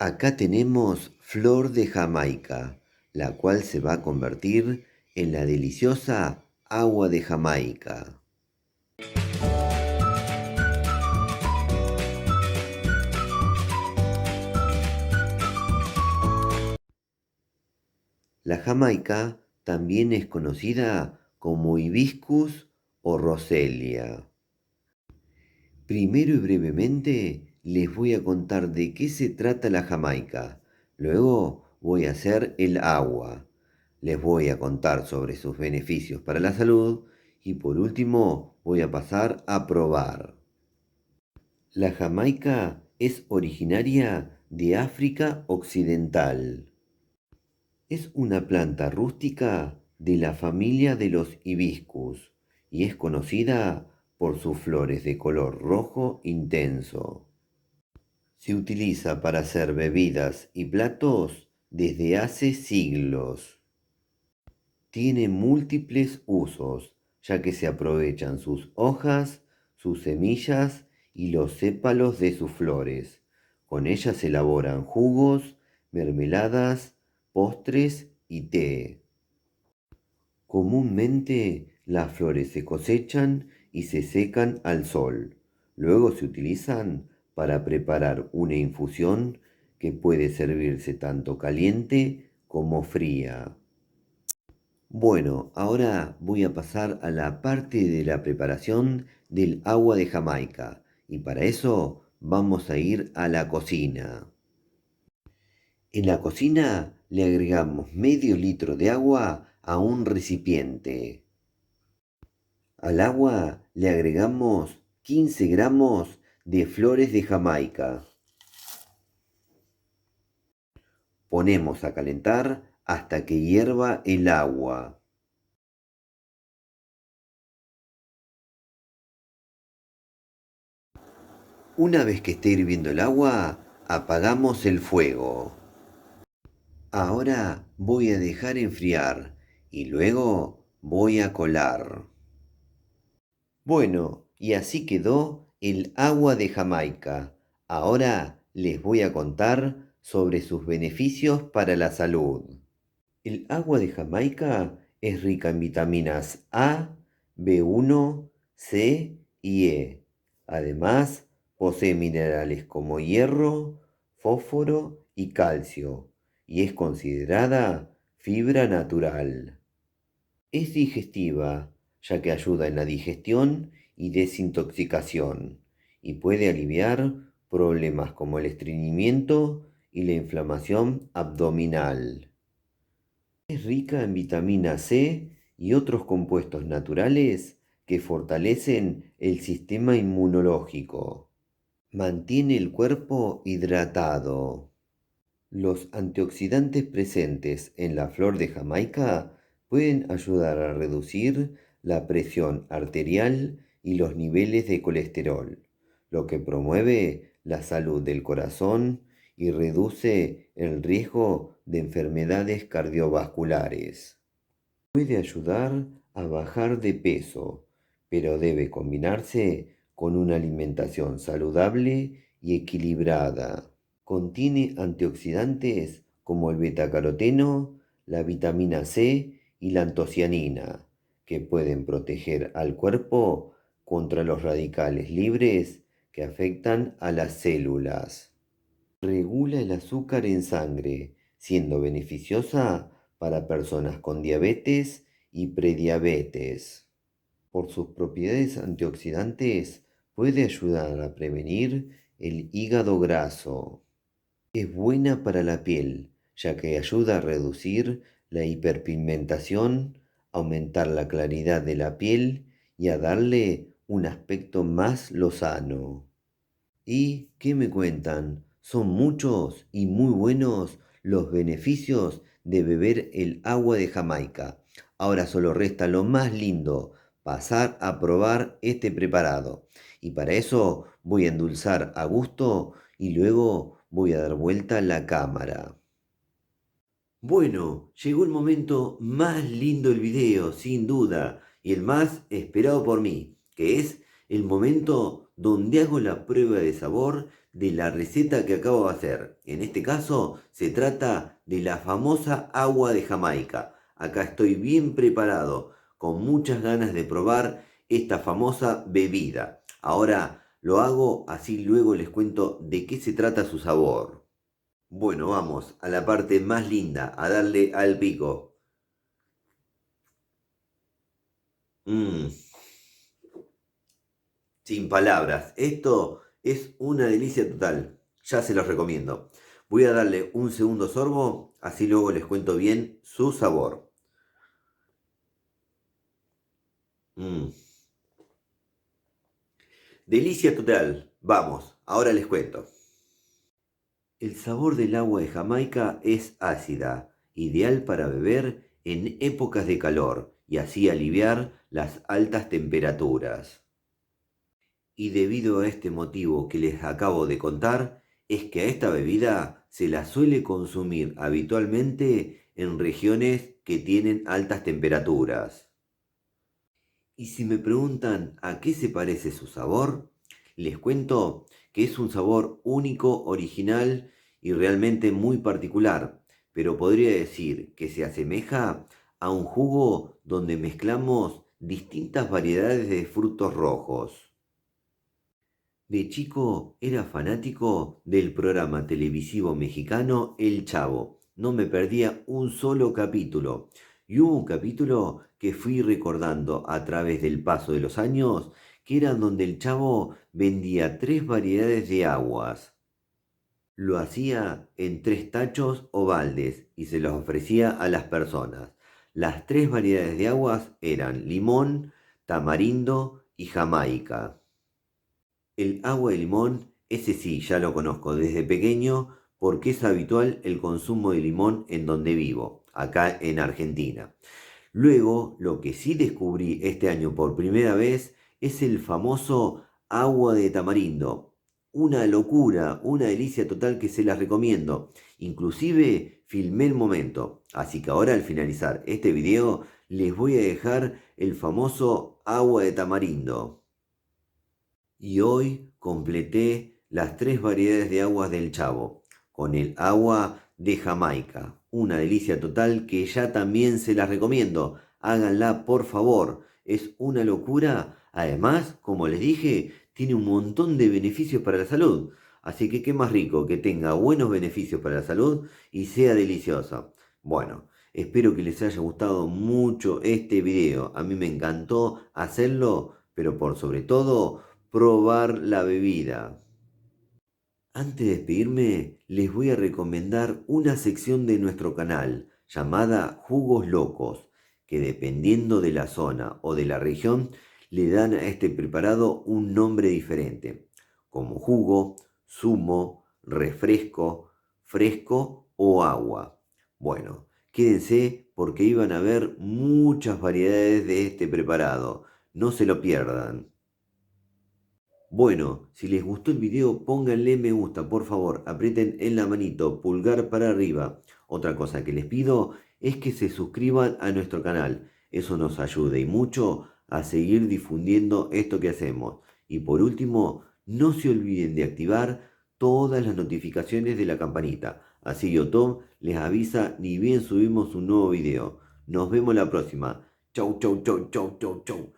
Acá tenemos flor de Jamaica, la cual se va a convertir en la deliciosa agua de Jamaica. La Jamaica también es conocida como hibiscus o roselia. Primero y brevemente les voy a contar de qué se trata la Jamaica. Luego voy a hacer el agua. Les voy a contar sobre sus beneficios para la salud y por último voy a pasar a probar. La Jamaica es originaria de África Occidental. Es una planta rústica de la familia de los hibiscus y es conocida por sus flores de color rojo intenso. Se utiliza para hacer bebidas y platos desde hace siglos. Tiene múltiples usos, ya que se aprovechan sus hojas, sus semillas y los sépalos de sus flores. Con ellas se elaboran jugos, mermeladas, postres y té. Comúnmente las flores se cosechan y se secan al sol. Luego se utilizan para preparar una infusión que puede servirse tanto caliente como fría. Bueno, ahora voy a pasar a la parte de la preparación del agua de Jamaica y para eso vamos a ir a la cocina. En la cocina le agregamos medio litro de agua a un recipiente. Al agua le agregamos 15 gramos de flores de Jamaica. Ponemos a calentar hasta que hierva el agua. Una vez que esté hirviendo el agua, apagamos el fuego. Ahora voy a dejar enfriar y luego voy a colar. Bueno, y así quedó el agua de Jamaica. Ahora les voy a contar sobre sus beneficios para la salud. El agua de Jamaica es rica en vitaminas A, B1, C y E. Además, posee minerales como hierro, fósforo y calcio, y es considerada fibra natural. Es digestiva, ya que ayuda en la digestión y desintoxicación, y puede aliviar problemas como el estreñimiento y la inflamación abdominal. Es rica en vitamina C y otros compuestos naturales que fortalecen el sistema inmunológico. Mantiene el cuerpo hidratado. Los antioxidantes presentes en la flor de Jamaica pueden ayudar a reducir la presión arterial y los niveles de colesterol, lo que promueve la salud del corazón y reduce el riesgo de enfermedades cardiovasculares. Puede ayudar a bajar de peso, pero debe combinarse con una alimentación saludable y equilibrada. Contiene antioxidantes como el betacaroteno, la vitamina C y la antocianina, que pueden proteger al cuerpo contra los radicales libres que afectan a las células. Regula el azúcar en sangre, siendo beneficiosa para personas con diabetes y prediabetes. Por sus propiedades antioxidantes, puede ayudar a prevenir el hígado graso. Es buena para la piel, ya que ayuda a reducir la hiperpigmentación, aumentar la claridad de la piel y a darle un aspecto más lozano. ¿Y qué me cuentan? Son muchos y muy buenos los beneficios de beber el agua de Jamaica. Ahora solo resta lo más lindo, pasar a probar este preparado. Y para eso voy a endulzar a gusto y luego voy a dar vuelta la cámara. Bueno, llegó el momento más lindo del video, sin duda, y el más esperado por mí, que es el momento donde hago la prueba de sabor de la receta que acabo de hacer. En este caso se trata de la famosa agua de Jamaica. Acá estoy bien preparado, con muchas ganas de probar esta famosa bebida. Ahora lo hago, así luego les cuento de qué se trata su sabor. Bueno, vamos a la parte más linda, a darle al pico. Mmm, sin palabras, esto es una delicia total. Ya se los recomiendo. Voy a darle un segundo sorbo, así luego les cuento bien su sabor. Mmm, delicia total. Vamos, ahora les cuento. El sabor del agua de Jamaica es ácida, ideal para beber en épocas de calor y así aliviar las altas temperaturas. Y debido a este motivo que les acabo de contar, es que a esta bebida se la suele consumir habitualmente en regiones que tienen altas temperaturas. Y si me preguntan a qué se parece su sabor, les cuento que es un sabor único, original y realmente muy particular, pero podría decir que se asemeja a un jugo donde mezclamos distintas variedades de frutos rojos. De chico era fanático del programa televisivo mexicano El Chavo. No me perdía un solo capítulo. Y hubo un capítulo que fui recordando a través del paso de los años, que era donde el Chavo vendía tres variedades de aguas. Lo hacía en tres tachos o baldes y se los ofrecía a las personas. Las tres variedades de aguas eran limón, tamarindo y jamaica. El agua de limón, ese sí, ya lo conozco desde pequeño porque es habitual el consumo de limón en donde vivo, acá en Argentina. Luego, lo que sí descubrí este año por primera vez es el famoso agua de tamarindo. Una locura, una delicia total que se las recomiendo. Inclusive filmé el momento. Así que ahora al finalizar este video les voy a dejar el famoso agua de tamarindo. Y hoy completé las tres variedades de aguas del Chavo, con el agua de Jamaica. Una delicia total que ya también se las recomiendo. Háganla por favor. Es una locura. Además, como les dije, tiene un montón de beneficios para la salud. Así que qué más rico que tenga buenos beneficios para la salud y sea deliciosa. Bueno, espero que les haya gustado mucho este video. A mí me encantó hacerlo, pero por sobre todo probar la bebida. Antes de despedirme, les voy a recomendar una sección de nuestro canal llamada Jugos Locos, que dependiendo de la zona o de la región, le dan a este preparado un nombre diferente, como jugo, zumo, refresco, fresco o agua. Bueno, quédense porque iban a ver muchas variedades de este preparado. No se lo pierdan. Bueno, si les gustó el video, pónganle me gusta, por favor, aprieten en la manito, pulgar para arriba. Otra cosa que les pido es que se suscriban a nuestro canal. Eso nos ayuda y mucho a seguir difundiendo esto que hacemos. Y por último, no se olviden de activar todas las notificaciones de la campanita. Así YouTube les avisa ni bien subimos un nuevo video. Nos vemos la próxima. Chau, chau, chau, chau, chau, chau.